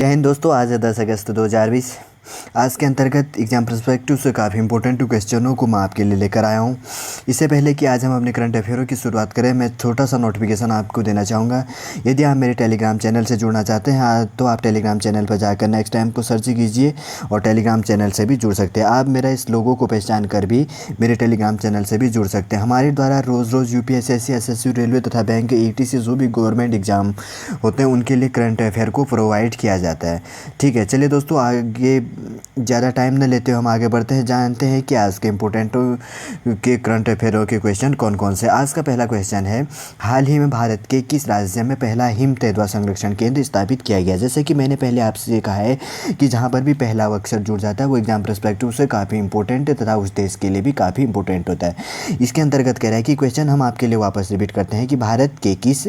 जय हिंद दोस्तों। आज है 10 अगस्त 2020। आज के अंतर्गत एग्जाम पर्सपेक्टिव से काफ़ी इंपॉर्टेंट क्वेश्चनों को मैं आपके लिए लेकर आया हूं। इससे पहले कि आज हम अपने करंट अफेयरों की शुरुआत करें, मैं छोटा सा नोटिफिकेशन आपको देना चाहूँगा। यदि आप मेरे टेलीग्राम चैनल से जुड़ना चाहते हैं तो आप टेलीग्राम चैनल पर जाकर नेक्स्ट टाइम को सर्च कीजिए और टेलीग्राम चैनल से भी जुड़ सकते हैं। आप मेरा इस लोगो को पहचान कर भी मेरे टेलीग्राम चैनल से भी जुड़ सकते हैं। हमारे द्वारा रोज़ रोज़ यूपीएससी, एसएससी, रेलवे तथा बैंक, ईटीसी जो भी गवर्नमेंट एग्ज़ाम होते हैं उनके लिए करंट अफेयर को प्रोवाइड किया जाता है। ठीक है, चलिए दोस्तों, आगे ज़्यादा टाइम न लेते हुए हम आगे बढ़ते हैं, जानते हैं कि आज के इम्पोर्टेंट के करंट अफेयरों के क्वेश्चन कौन कौन से। आज का पहला क्वेश्चन है, हाल ही में भारत के किस राज्य में पहला हिम तेंदुआ संरक्षण केंद्र स्थापित किया गया। जैसे कि मैंने पहले आपसे कहा है कि जहाँ पर भी पहला अक्षर जुड़ जाता है वो एग्जाम पर्सपेक्टिव से काफ़ी इंपॉर्टेंट है तथा उस देश के लिए भी काफ़ी इंपॉर्टेंट होता है। इसके अंतर्गत कह रहा है कि क्वेश्चन हम आपके लिए वापस रिपीट करते हैं कि भारत के किस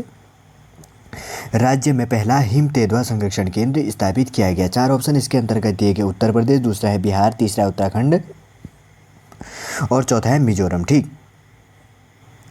राज्य में पहला हिम तेंदुआ संरक्षण केंद्र स्थापित किया गया। 4 ऑप्शन इसके अंतर्गत दिए गए, उत्तर प्रदेश, दूसरा है बिहार, तीसरा है उत्तराखंड और चौथा है मिजोरम। ठीक,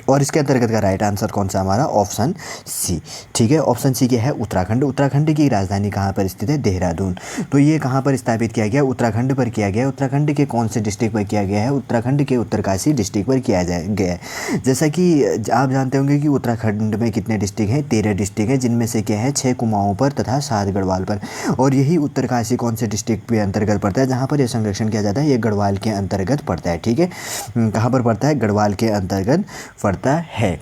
और इसके अंतर्गत का राइट आंसर कौन सा हमारा, ऑप्शन सी। ठीक है, ऑप्शन सी क्या है, उत्तराखंड। उत्तराखंड की राजधानी कहाँ पर स्थित है, देहरादून। तो ये कहाँ पर स्थापित किया गया, उत्तराखंड पर किया गया। उत्तराखंड के कौन से डिस्ट्रिक्ट पर किया गया है, उत्तराखंड के उत्तरकाशी डिस्ट्रिक्ट पर किया गया है। जैसा कि आप जानते होंगे कि उत्तराखंड में कितने डिस्ट्रिक्ट हैं, 13 डिस्ट्रिक्ट हैं, जिनमें से क्या है 6 कुमाऊँ पर तथा 7 गढ़वाल पर। और यही उत्तरकाशी कौन से डिस्ट्रिक्ट के अंतर्गत पड़ता है, जहाँ पर यह संरक्षण किया जाता है, ये गढ़वाल के अंतर्गत पड़ता है। ठीक है, कहाँ पर पड़ता है, गढ़वाल के अंतर्गत पड़ता है।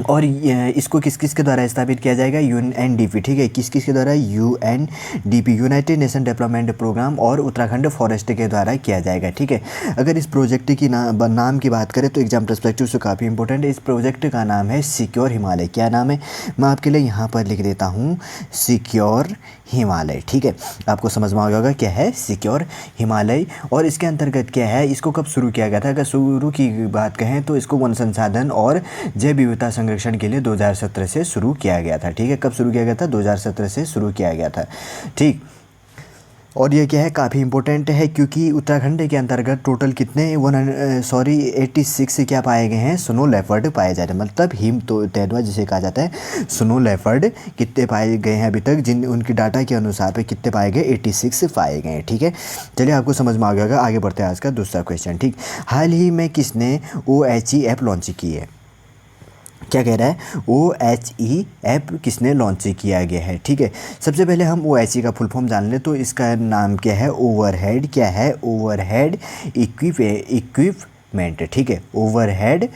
और इसको किस किस के द्वारा स्थापित किया जाएगा, यूएनडीपी। ठीक है, किस किस के द्वारा, UNDP, United Nation Development Programme, और उत्तराखंड फॉरेस्ट के द्वारा किया जाएगा। ठीक है, अगर इस प्रोजेक्ट की नाम की बात करें तो एग्जाम पर्सपेक्टिव से काफ़ी इंपॉर्टेंट है। इस प्रोजेक्ट का नाम है सिक्योर हिमालय। क्या नाम है, मैं आपके लिए यहाँ पर लिख देता हूँ, सिक्योर हिमालय। ठीक है, आपको समझ में आ गया क्या है सिक्योर हिमालय। और इसके अंतर्गत क्या है, इसको कब शुरू किया गया था, अगर शुरू की बात कहें तो इसको वन संसाधन और जैव विविधता संरक्षण के लिए 2017 से शुरू किया गया था। ठीक है, कब शुरू किया गया था, 2017 से शुरू किया गया था। ठीक, और ये क्या है, काफ़ी इंपॉर्टेंट है क्योंकि उत्तराखंड के अंतर्गत टोटल कितने 86 क्या पाए गए हैं, स्नो लेपर्ड पाए जा रहे हैं। मतलब हिम तो तेंदुआ जिसे कहा जाता है, स्नो लेपर्ड कितने पाए गए हैं अभी तक, जिन उनकी डाटा के अनुसार पे कितने पाए गए, 86 पाए गए हैं। ठीक है, चलिए आपको समझ में आ गया होगा। आगे बढ़ते हैं आज का दूसरा क्वेश्चन। ठीक, हाल ही में किसने OHE ऐप लॉन्च की है। क्या कह रहा है, OHE ऐप किसने लॉन्च किया गया है। ठीक है, सबसे पहले हम OHE का फुल फॉर्म जान लें तो इसका नाम क्या है, ओवरहेड, क्या है, ओवरहेड इक्विपमेंट। ठीक है, ओवरहेड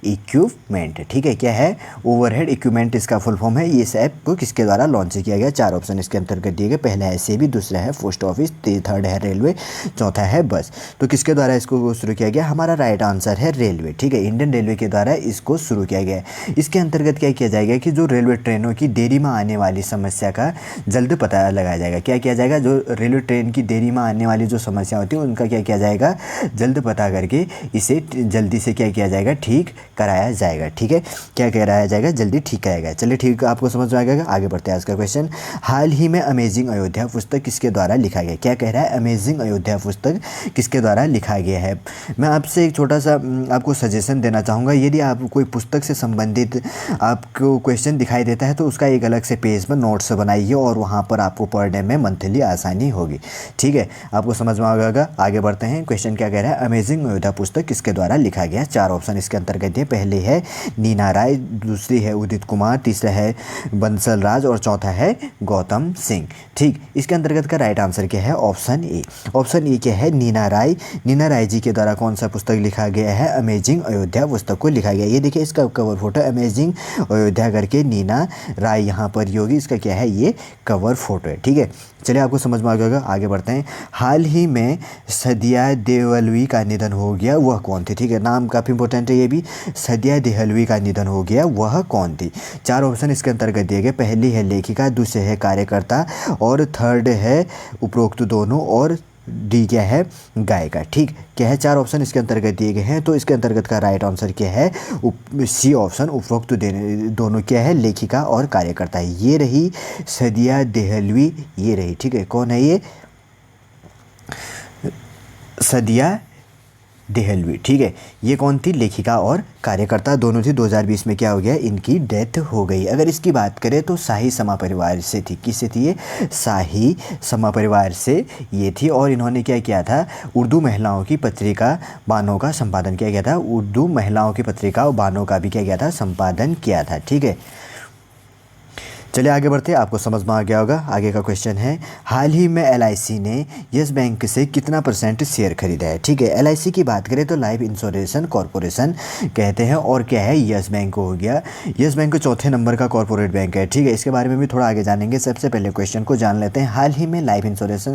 इक्विपमेंट। ठीक है, क्या है, ओवरहेड इक्विपमेंट इसका फुल फॉर्म है। इस ऐप को किसके द्वारा लॉन्च किया गया। 4 ऑप्शन इसके अंतर्गत दिए गए, पहला है सेबी, दूसरा है पोस्ट ऑफिस, थर्ड है रेलवे, चौथा है बस। तो किसके द्वारा इसको शुरू किया गया, हमारा राइट आंसर है रेलवे। ठीक है, इंडियन रेलवे के द्वारा इसको शुरू किया गया है। इसके अंतर्गत क्या किया जाएगा कि जो रेलवे ट्रेनों की देरी में आने वाली समस्या का जल्द पता लगाया जाएगा। क्या किया जाएगा, जो रेलवे ट्रेन की देरी में आने वाली जो समस्या होती है उनका क्या किया जाएगा, जल्द पता करके इसे जल्दी से क्या किया जाएगा, ठीक कराया जाएगा। ठीक है, क्या कराया जाएगा, जल्दी ठीक कराया जाएगा। चलिए ठीक, आपको समझ में आ गया। आगे बढ़ते हैं आज का क्वेश्चन, हाल ही में अमेजिंग अयोध्या पुस्तक किसके द्वारा लिखा गया। क्या कह रहा है, अमेजिंग अयोध्या पुस्तक किसके द्वारा लिखा गया है। मैं आपसे एक छोटा सा आपको सजेशन देना चाहूँगा, यदि आप कोई पुस्तक से संबंधित आपको क्वेश्चन दिखाई देता है तो उसका एक अलग से पेज पर नोट्स बनाइए और वहाँ पर आपको पढ़ने में मंथली आसानी होगी। ठीक है, आपको समझ में आ गया। आगे बढ़ते हैं, क्वेश्चन क्या कह रहा है, अमेजिंग अयोध्या पुस्तक किसके द्वारा लिखा गया। 4 ऑप्शन इसके अंतर्गत है, पहले है नीना राय, दूसरी है उदित कुमार, तीसरा है बंसल राज और चौथा है गौतम सिंह। ठीक, इसके अंतर्गत का राइट आंसर क्या है, ऑप्शन ए। ऑप्शन ए क्या है, नीना राय। नीना राय जी के द्वारा कौन सा पुस्तक लिखा गया है, अमेजिंग अयोध्या पुस्तक को लिखा गया। ये देखिए इसका कवर फोटो, अमेजिंग अयोध्या करके नीना राय यहाँ पर योगी, इसका क्या है, ये कवर फोटो है। ठीक है, चलिए आपको समझ में आ गया। आगे बढ़ते हैं, हाल ही में सदिया देहलवी का निधन हो गया, वह कौन थी। ठीक है, नाम काफ़ी इंपॉर्टेंट है ये भी, सदिया देहलवी का निधन हो गया, वह कौन थी। 4 ऑप्शन इसके अंतर्गत दिए गए, पहली है लेखिका, दूसरे है कार्यकर्ता और थर्ड है उपरोक्त दोनों और डी क्या है, गायिका। ठीक, क्या है, 4 ऑप्शन इसके अंतर्गत दिए गए हैं। तो इसके अंतर्गत का राइट आंसर क्या है, सी ऑप्शन, उपरोक्त दोनों क्या है, लेखिका और कार्यकर्ता। ये रही सदिया देहलवी, ये रही। ठीक है, कौन है ये, सदिया देहलवी, ठीक है। ये कौन थी? लेखिका और कार्यकर्ता दोनों थी। 2020 में क्या हो गया? इनकी डेथ हो गई। अगर इसकी बात करें तो शाही समा परिवार से थी। किससे थी ये? शाही समा परिवार से ये थी। और इन्होंने क्या किया था? उर्दू महिलाओं की पत्रिका बानों का संपादन किया गया था। उर्दू महिलाओं की पत्रिका बानों का भी क्या किया था? संपादन किया था, ठीक है। चलिए आगे बढ़ते हैं, आपको समझ में आ गया होगा। आगे का क्वेश्चन है, हाल ही में एलआईसी ने यस बैंक से कितना % शेयर खरीदा है? ठीक है, एलआईसी की बात करें तो लाइफ इंश्योरेंस कॉरपोरेशन कहते हैं। और क्या है? यस बैंक हो गया। यस बैंक चौथे नंबर का कॉरपोरेट बैंक है, ठीक है। इसके बारे में भी थोड़ा आगे जानेंगे। सबसे पहले क्वेश्चन को जान लेते हैं। हाल ही में लाइफ इंश्योरेंस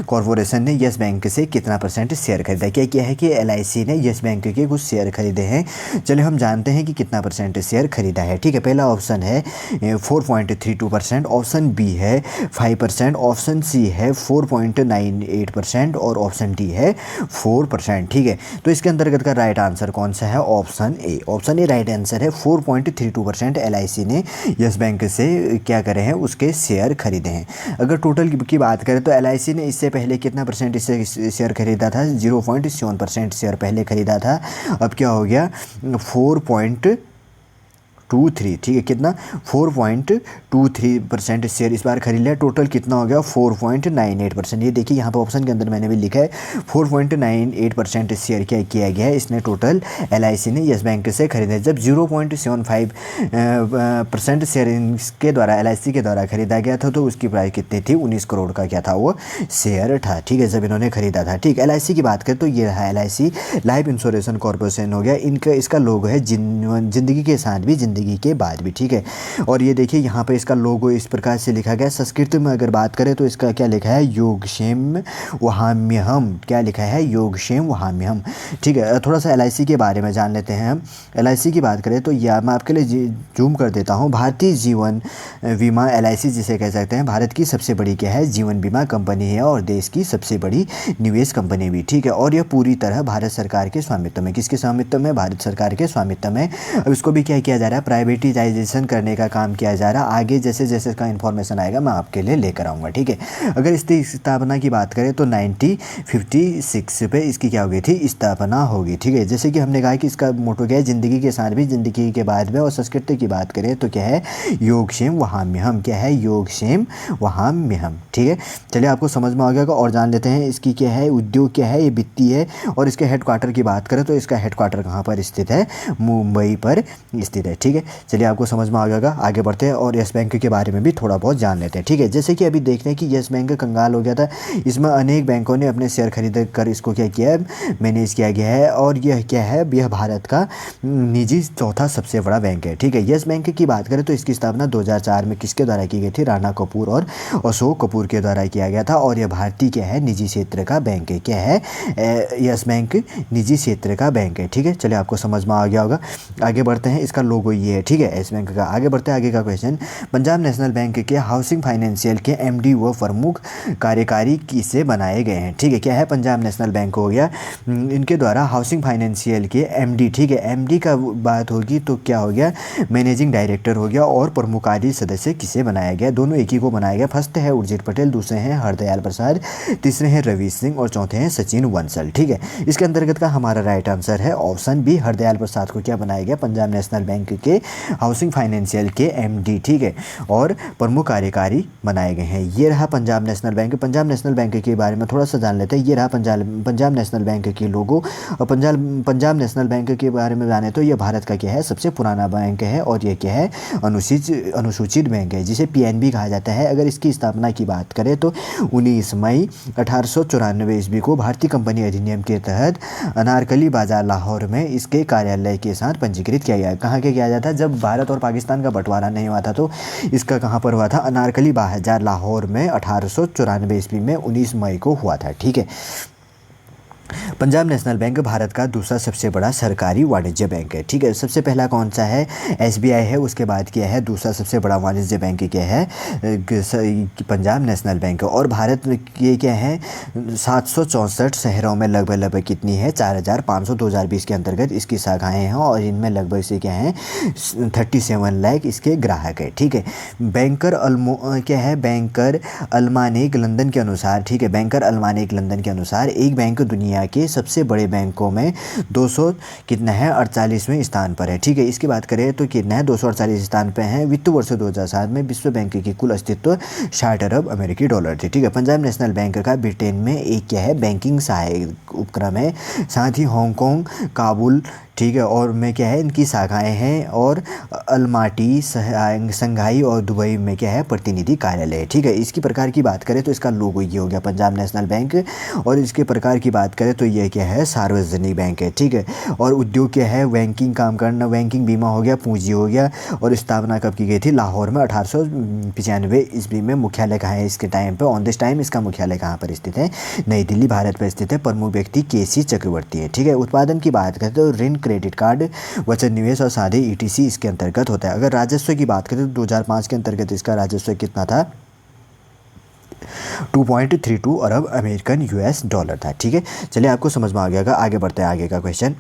कॉरपोरेशन ने यस बैंक से कितना % शेयर खरीदा? क्या किया है कि एलआईसी ने यस बैंक के कुछ शेयर खरीदे हैं। चलिए हम जानते हैं कि कितना % शेयर खरीदा है, ठीक है। पहला ऑप्शन है 4.32%, ऑप्शन बी है 5%, ऑप्शन सी है 4.98% और ऑप्शन डी है 4%, ठीक है। तो इसके अंतर्गत का राइट आंसर कौन सा है? Option A. Option A right answer है। 4.32% एलआईसी ने यस बैंक से क्या करे हैं? उसके शेयर खरीदे हैं। अगर टोटल की बात करें तो एलआईसी ने इससे पहले कितना % इससे शेयर खरीदा था? 0.7% शेयर पहले खरीदा था। अब क्या हो गया? 4.23, ठीक है। कितना? 4.23% शेयर इस बार खरीद लिया। टोटल कितना हो गया? 4.98%। ये देखिए यहाँ पर ऑप्शन के अंदर मैंने भी लिखा है 4.98% शेयर क्या किया गया है इसने टोटल एलआईसी ने यस बैंक से खरीदे। जब 0.75% शेयर इसके द्वारा एलआईसी के द्वारा खरीदा गया था तो उसकी प्राइस कितनी थी? 19 करोड़ का क्या था? वो शेयर था, ठीक है, जब इन्होंने खरीदा था, ठीक। एलआईसी की बात करें तो ये रहा एलआईसी लाइफ इंश्योरेंस कॉरपोरेशन हो गया। इनका इसका लोगो है जिंदगी के साथ भी जिंदगी के बाद भी, ठीक है। और ये देखिए यहाँ पे इसका लोगो इस प्रकार से लिखा गया है। संस्कृत में अगर बात करें तो इसका क्या लिखा है? योगक्षेम वहाम्यहम। क्या लिखा है? योगक्षेम वहाम्यहम, ठीक है। थोड़ा सा एलआईसी के बारे में जान लेते हैं हम। एलआईसी की बात करें तो यह मैं आपके लिए जूम कर देता हूँ। भारतीय जीवन बीमा एलआईसी जिसे कह सकते हैं भारत की सबसे बड़ी क्या है? जीवन बीमा कंपनी है और देश की सबसे बड़ी निवेश कंपनी भी, ठीक है। और यह पूरी तरह भारत सरकार के स्वामित्व में। किसके स्वामित्व में? भारत सरकार के स्वामित्व में। अब इसको भी क्या किया जा रहा है? प्राइवेटाइजेशन करने का काम किया जा रहा है। आगे जैसे जैसे इसका इन्फॉर्मेशन आएगा मैं आपके लिए लेकर आऊँगा, ठीक है। अगर इसकी स्थापना की बात करें तो 1956 पे इसकी क्या हो गई थी? स्थापना होगी, ठीक है। जैसे कि हमने कहा कि इसका मोटो क्या है? जिंदगी के साथ भी जिंदगी के बाद में। और संस्कृति की बात करें तो क्या है? योगक्षेम वहाम्यहम। क्या है? योगक्षेम वहाम्यहम, ठीक है। चलिए आपको समझ में आ गया और जान लेते हैं इसकी क्या है? उद्योग क्या है? ये वित्तीय है। और इसके हेडक्वार्टर की बात करें तो इसका हेडक्वार्टर कहाँ पर स्थित है? मुंबई पर स्थित है, ठीक है। चलिए आपको समझ में आ गया। आगे बढ़ते हैं और यस बैंक के बारे में भी थोड़ा बहुत जान लेते हैं, ठीक है। जैसे कि अभी देखते हैं कि यस बैंक कंगाल हो गया था। इसमें अनेक बैंकों ने अपने शेयर खरीद कर इसको क्या किया है? मैनेज किया गया है। और यह क्या है? यह भारत का निजी चौथा सबसे बड़ा बैंक है, ठीक है। यस बैंक की बात करें तो इसकी स्थापना 2004 में किसके द्वारा की गई थी? राणा कपूर और अशोक कपूर के द्वारा किया गया था। और यह भारतीय क्या है? निजी क्षेत्र का बैंक है। क्या है? यस बैंक निजी क्षेत्र का बैंक है, ठीक है। चलिए आपको समझ में आ गया होगा। आगे बढ़ते हैं। इसका लोगो ये है, ठीक है, यस बैंक का। आगे बढ़ते हैं। आगे का क्वेश्चन, पंजाब नेशनल बैंक के हाउसिंग फाइनेंशियल के एमडी व प्रमुख कार्यकारी किसे बनाए गए हैं? ठीक है, क्या है? पंजाब नेशनल बैंक हो गया। इनके द्वारा हाउसिंग फाइनेंशियल के एमडी, ठीक है, एमडी का बात होगी तो क्या हो गया? मैनेजिंग डायरेक्टर हो गया। और प्रमुख कार्य सदस्य किसे बनाया गया? दोनों एक ही को बनाया गया। फर्स्ट है उर्जित पटेल, दूसरे हैं हरदयाल प्रसाद, तीसरे हैं रवि सिंह और चौथे हैं सचिन बंसल, ठीक है। इसके अंतर्गत का हमारा राइट आंसर है ऑप्शन बी, हरदयाल प्रसाद को क्या बनाया गया? पंजाब नेशनल बैंक के हाउसिंग फाइनेंशियल के एमडी, ठीक है, और प्रमुख कार्यकारी बनाए गए हैं। ये रहा Punjab national bank. Punjab national bank के बारे में थोड़ा सा जान लेते हैं। ये रहा पंजाब नेशनल बैंक के लोगो। और पंजाब नेशनल बैंक के बारे में जाने तो ये भारत का क्या है? सबसे पुराना बैंक है। और ये क्या है? अनुसूचित बैंक है, जिसे पीएनबी कहा जाता है। अगर इसकी स्थापना की बात करें तो 19 मई 1894 ईस्वी को भारतीय कंपनी अधिनियम के तहत अनारकली बाजार लाहौर में इसके कार्यालय के साथ पंजीकृत किया गया। कहाँ के किया जाता है? जब भारत और पाकिस्तान का बंटवारा नहीं हुआ था तो इसका कहाँ पर हुआ था? अनारकली बाजार लाहौर में 1894 ईस्वी में 19 मई को हुआ था, ठीक है। पंजाब नेशनल बैंक भारत का दूसरा सबसे बड़ा सरकारी वाणिज्य बैंक है, ठीक है। सबसे पहला कौन सा है? एसबीआई है। उसके बाद क्या है? दूसरा सबसे बड़ा वाणिज्य बैंक क्या है? Punjab national bank. और भारत के क्या है? 764 शहरों में लगभग कितनी है? 4500 2020 के अंतर्गत इसकी शाखाएँ हैं। और इनमें लगभग से क्या है? 37 लाख इसके ग्राहक है, ठीक है। क्या है? बैंकर अल्मानेक लंदन के अनुसार, ठीक है, बैंकर अल्मानेक लंदन के अनुसार एक बैंक दुनिया दुनिया के सबसे बड़े बैंकों में 200 कितना है 48वें स्थान पर है। ठीक है, इसकी बात करें तो कितना है 248 स्थान पर है। वित्त वर्ष 2007 में विश्व बैंक की कुल अस्तित्व 60 अरब अमेरिकी डॉलर थी। ठीक है, पंजाब नेशनल बैंक का ब्रिटेन में एक क्या है बैंकिंग सहायक उपक्रम है। साथ ही हांगकांग, काबुल, ठीक है, और में क्या है इनकी शाखाएं हैं, और अलमाटी, संघाई और दुबई में क्या है प्रतिनिधि कार्यालय है। ठीक है, इसकी प्रकार की बात करें तो इसका लोगो ये हो गया पंजाब नेशनल बैंक, और इसके प्रकार की बात करें तो ये क्या है सार्वजनिक बैंक है। ठीक है, और उद्योग क्या है बैंकिंग काम करना, बैंकिंग बीमा हो गया, पूंजी हो गया, और स्थापना कब की गई थी लाहौर में 1895 ईस्वी में। मुख्यालय कहाँ है इसके टाइम पे, ऑन दिस टाइम इसका मुख्यालय कहाँ पर स्थित है, नई दिल्ली भारत पर स्थित है। प्रमुख व्यक्ति केसी चक्रवर्ती है। ठीक है, उत्पादन की बात करें तो ऋण, क्रेडिट कार्ड, वचन निवेश और साधे ईटीसी इसके अंतर्गत होता है। अगर राजस्व की बात करें तो 2005 के अंतर्गत इसका राजस्व कितना था 2.32 अरब अमेरिकन यूएस डॉलर था। ठीक है, चलिए आपको समझ में आ गया होगा। आगे बढ़ते हैं आगे का क्वेश्चन।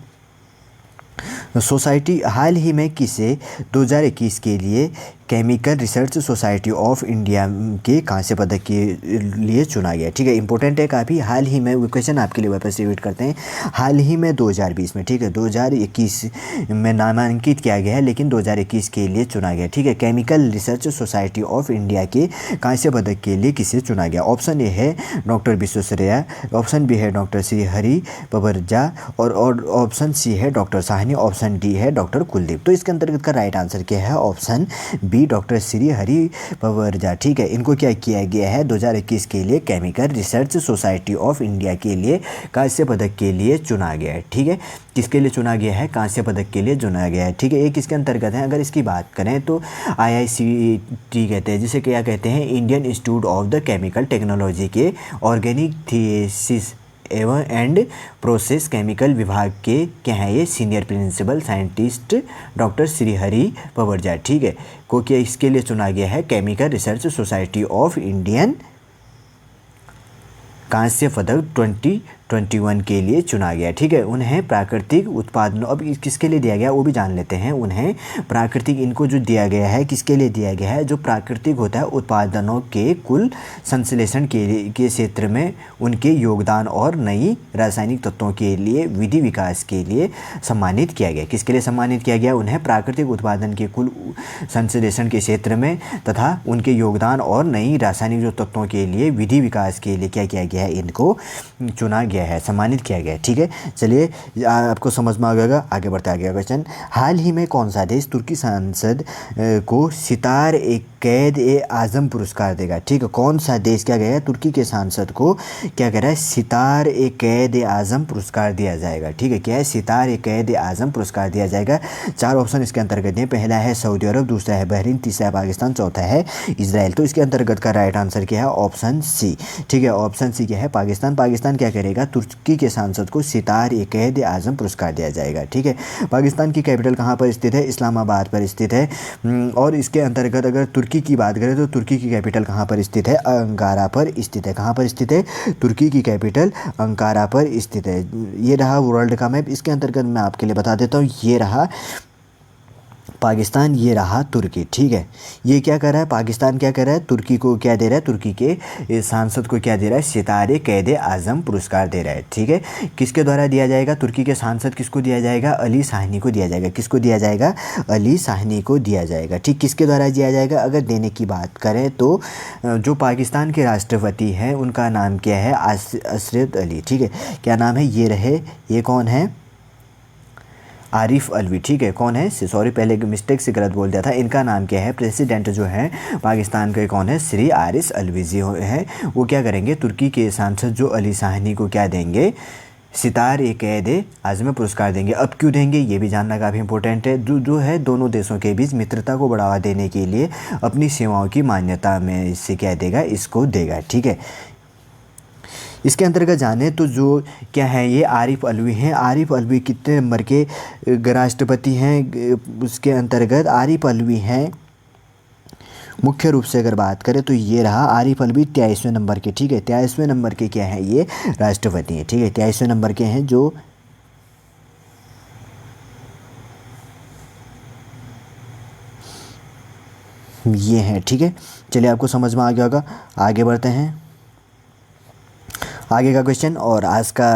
सोसाइटी हाल ही में किसे 2021 के लिए chemical research society of India के कांस्य पदक के लिए चुना गया। ठीक है, इंपॉर्टेंट है काफ़ी। हाल ही में क्वेश्चन आपके लिए वापस रिपीट करते हैं। हाल ही में 2020 में, ठीक है, 2021 में नामांकित किया गया है, लेकिन 2021 के लिए चुना गया। ठीक है, chemical research society of India के कांस्य पदक के लिए किसे चुना गया। ऑप्शन ए है डॉक्टर विश्वेश्वरैया, ऑप्शन बी है डॉक्टर श्री हरि पबरजा, और ऑप्शन सी है डॉक्टर साहनी, ऑप्शन डी है डॉक्टर कुलदीप। तो इसके अंतर्गत का राइट आंसर क्या है, option B doctor Shri Hari Pabraja. ठीक है, इनको क्या किया गया है 2021 के लिए chemical research society of India के लिए कांस्य पदक के लिए चुना गया है। ठीक है, किसके लिए चुना गया है, कांस्य पदक के लिए चुना गया है। ठीक है, एक इसके अंतर्गत है। अगर इसकी बात करें तो IICT कहते हैं, जिसे क्या कहते हैं Indian Institute of the Chemical Technology के organic thesis and process chemical विभाग के क्या है ये senior principal scientist doctor Shrihari Pabraja. ठीक है, को क्या इसके लिए चुना गया है chemical research society of Indian कांस्य पदक 2021 के लिए चुना गया। ठीक है, उन्हें प्राकृतिक उत्पादनों, अब किसके लिए दिया गया वो भी जान लेते हैं। उन्हें प्राकृतिक, इनको जो दिया गया है किसके लिए दिया गया है, जो प्राकृतिक होता है उत्पादनों के कुल संश्लेषण के क्षेत्र में उनके योगदान और नई रासायनिक तत्वों के लिए विधि विकास के लिए सम्मानित किया गया। किसके लिए सम्मानित किया गया, उन्हें प्राकृतिक उत्पादन के कुल संश्लेषण के क्षेत्र में तथा उनके योगदान और नई रासायनिक जो तत्वों के लिए विधि विकास के लिए क्या किया गया है, इनको चुना गया है, सम्मानित किया गया है। ठीक है, चलिए आपको समझ में आ गया। आगे बढ़ते आगे क्वेश्चन। हाल ही में कौन सा देश तुर्की सांसद को सितार एक कैद ए आज़म पुरस्कार देगा। ठीक है, कौन सा देश क्या गया तुर्की के सांसद को क्या कह रहा है, सितार ए कैद ए आज़म पुरस्कार दिया जाएगा। ठीक है, क्या है, सितार ए कैद ए आज़म पुरस्कार दिया जाएगा। 4 ऑप्शन इसके अंतर्गत हैं। पहला है सऊदी अरब, दूसरा है बहरीन, तीसरा है पाकिस्तान, चौथा है इजराइल। तो इसके अंतर्गत का राइट आंसर क्या है, ऑप्शन सी। ठीक है, ऑप्शन सी क्या है, पाकिस्तान। पाकिस्तान क्या करेगा, तुर्की के सांसद को सितार ए कैद ए आज़म पुरस्कार दिया जाएगा। ठीक है, पाकिस्तान की कैपिटल कहाँ पर स्थित है, इस्लामाबाद पर स्थित है। और इसके अंतर्गत अगर तुर्की की बात करें तो तुर्की की कैपिटल कहाँ पर स्थित है, अंकारा पर स्थित है। कहाँ पर स्थित है, तुर्की की कैपिटल अंकारा पर स्थित है। ये रहा वर्ल्ड का मैप। इसके अंतर्गत मैं आपके लिए बता देता हूँ, ये रहा पाकिस्तान, ये रहा तुर्की। ठीक है, ये क्या कर रहा है, पाकिस्तान क्या कर रहा है, तुर्की को क्या दे रहा है, तुर्की के सांसद को क्या दे रहा है, सितारे कैद आज़म पुरस्कार दे रहा है। ठीक है, किसके द्वारा दिया जाएगा, तुर्की के सांसद किसको दिया जाएगा, अली साहनी को दिया जाएगा। किसको दिया जाएगा, अली साहनी को दिया जाएगा। ठीक, किसके द्वारा दिया जाएगा, अगर देने की बात करें तो जो पाकिस्तान के राष्ट्रपति हैं उनका नाम क्या है, असरद अली। ठीक है, क्या नाम है, ये रहे, ये कौन है, आरिफ अलवी। ठीक है, कौन है, सॉरी पहले मिस्टेक से गलत बोल दिया था। इनका नाम क्या है, प्रेसिडेंट जो है पाकिस्तान के कौन है, श्री आरिफ अलवी जी हैं। वो क्या करेंगे, तुर्की के सांसद जो अली साहनी को क्या देंगे, सितार ए कैद आज़म पुरस्कार देंगे। अब क्यों देंगे ये भी जानना काफ़ी इंपॉर्टेंट है। जो है दोनों देशों के बीच मित्रता को बढ़ावा देने के लिए अपनी सेवाओं की मान्यता में इससे क्या देगा, इसको देगा। ठीक है, इसके अंतर्गत जाने तो जो क्या है, ये आरिफ अलवी हैं। आरिफ अलवी कितने नंबर के राष्ट्रपति हैं, उसके अंतर्गत आरिफ अलवी हैं मुख्य रूप से अगर बात करें तो ये रहा आरिफ अलवी 23वें नंबर के। ठीक है, 23वें नंबर के क्या है, ये राष्ट्रपति हैं। ठीक है, 23वें नंबर के हैं जो ये हैं। ठीक है, चलिए आपको समझ में आ गया होगा। आगे बढ़ते हैं आगे का क्वेश्चन। और आज का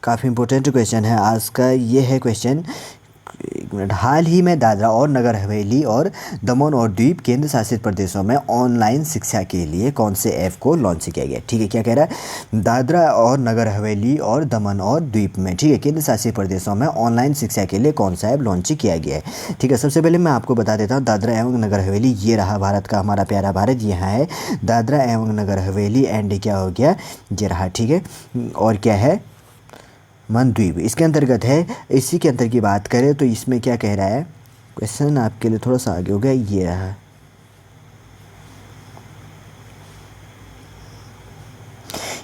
काफ़ी इंपॉर्टेंट क्वेश्चन है आज का। ये है क्वेश्चन, एक मिनट। हाल ही में दादरा और नगर हवेली और दमन और द्वीप केंद्र शासित प्रदेशों में ऑनलाइन शिक्षा के लिए कौन से ऐप को लॉन्च किया गया। ठीक है, क्या कह रहा है, दादरा और नगर हवेली और दमन और द्वीप में, ठीक है, केंद्र शासित प्रदेशों में ऑनलाइन शिक्षा के लिए कौन सा ऐप लॉन्च किया गया है। ठीक है, सबसे पहले मैं आपको बता देता हूँ दादरा एवं नगर हवेली, ये रहा भारत का हमारा प्यारा भारत, यहाँ है दादरा एवं नगर हवेली एंड क्या हो गया, ये रहा। ठीक है, और क्या है, मनद्वीप इसके अंतर्गत है। इसी के अंतर की बात करें तो इसमें क्या कह रहा है, क्वेश्चन आपके लिए थोड़ा सा आगे हो गया, ये रहा,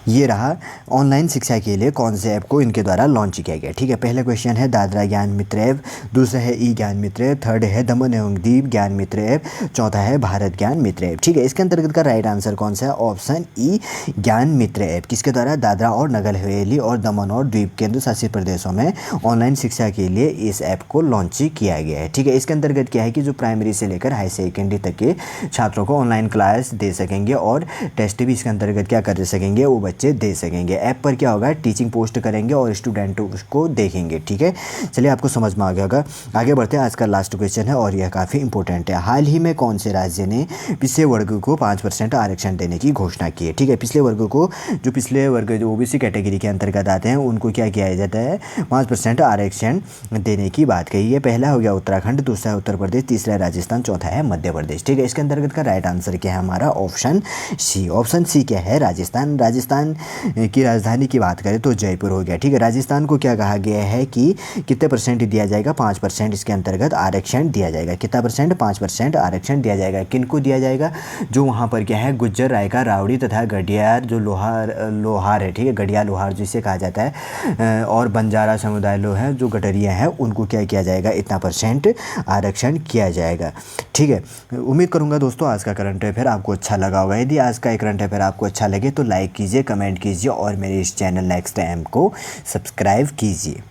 ये रहा ऑनलाइन शिक्षा के लिए कौन से ऐप को इनके द्वारा लॉन्च किया गया। ठीक है, पहला क्वेश्चन है दादरा ज्ञान मित्र ऐप, दूसरा है ई ज्ञान मित्र ऐप, थर्ड है दमन एवं दीप ज्ञान मित्र ऐप, चौथा है भारत ज्ञान मित्र ऐप। ठीक है, इसके अंतर्गत का राइट आंसर कौन सा है, ऑप्शन ई ज्ञान मित्र ऐप, किसके द्वारा, दादरा और नगर हवेली और दमन और द्वीप केंद्र शासित प्रदेशों में ऑनलाइन शिक्षा के लिए इस ऐप को लॉन्च किया गया है। ठीक है, इसके अंतर्गत क्या है कि जो प्राइमरी से लेकर हाई सेकेंडरी तक के छात्रों को ऑनलाइन क्लास दे सकेंगे और टेस्ट भी इसके अंतर्गत क्या कर सकेंगे, वो बच्चे दे सकेंगे। ऐप पर क्या होगा, टीचिंग पोस्ट करेंगे और स्टूडेंट उसको देखेंगे। ठीक है, चलिए आपको समझ में आ गया होगा। आगे बढ़ते हैं, आज का लास्ट क्वेश्चन है और यह काफ़ी इंपॉर्टेंट है। हाल ही में कौन से राज्य ने पिछले वर्ग को 5% आरक्षण देने की घोषणा की है। ठीक है, पिछले वर्ग को, जो पिछले वर्ग जो ओबीसी कैटेगरी के अंतर्गत आते हैं, उनको क्या किया जाता है, 5% आरक्षण देने की बात कही है। पहला हो गया उत्तराखंड, दूसरा है उत्तर प्रदेश, तीसरा है राजस्थान, चौथा है मध्य प्रदेश। ठीक है, इसके अंतर्गत का राइट आंसर क्या है हमारा, ऑप्शन सी। ऑप्शन सी क्या है, राजस्थान। राजस्थान की राजधानी की बात करें तो जयपुर हो गया। ठीक है, राजस्थान को क्या कहा गया है कि कितने परसेंट दिया जाएगा, 5% इसके अंतर्गत आरक्षण दिया जाएगा। कितना परसेंट, 5% आरक्षण दिया जाएगा। किनको दिया जाएगा, जो वहाँ पर क्या है, गुज्जर, रायका, रावड़ी तथा गडियार, जो लोहार है, ठीक है, गडिया लोहार जिसे कहा जाता है, और बंजारा समुदाय लोग हैं, जो गटरिया हैं, उनको क्या किया जाएगा, इतना परसेंट आरक्षण किया जाएगा। ठीक है, उम्मीद करूँगा दोस्तों आज का करंट अफेयर आपको अच्छा लगा होगा। यदि आज का करंट अफेयर आपको अच्छा लगे तो लाइक कीजिए, कमेंट कीजिए और मेरे इस चैनल नेक्स्ट टाइम को सब्सक्राइब कीजिए।